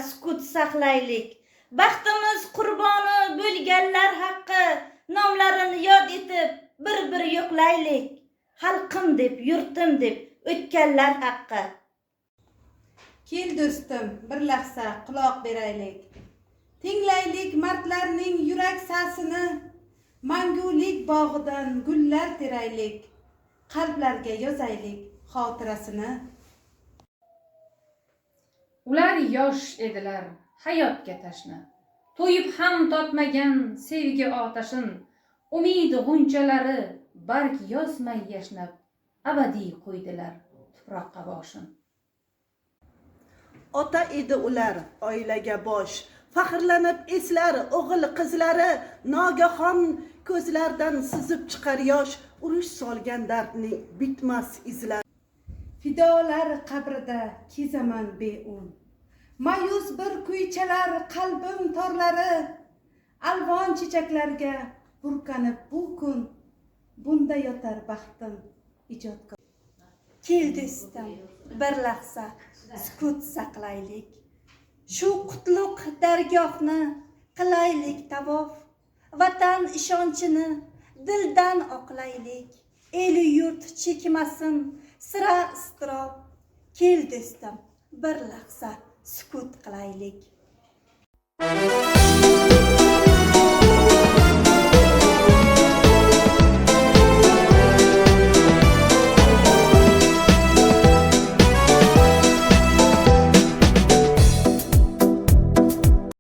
sukut saqlaylik. Baxtimiz qurboni bo'lganlar haqqi nomlarini yod etib bir yo'qlaylik. Xalqim deb, yurtim deb o'tganlar haqqi. Kel do'stim, bir lahza quloq beraylik. Tinglaylik mardlarning yurak sasini, mangulik bog'idan gullar teraylik. Qalblarga yozaylik xotirasini. Ular yosh edilar, hayotga tashna. To'yib ham totmagan sevgi otashin, umid g'unchalari barg yozmay yashnab, abadiy qo'ydilar tuproqqa boshin. Ota edi ular oilaga bosh, faxrlanib eslar o'g'il qizlari, nogahon ko'zlardan sizib chiqar yosh, urush solgan dardning bitmas izlari. Fidolar qabrida kezaman beun. Mayus bir kuychalar qalbim torlari, alvon chechaklarga burkanib bu kun, bunda yotar baxtim ijodkor. Kel do'stim, bir lahza sukut saqlaylik. Shu qutlug' dargohni qilaylik tavof. Vatan ishonchini dildan oqlaylik. El yurt chekmasin sira iztirob. Kel do'stim, bir lahza sukut qilaylik.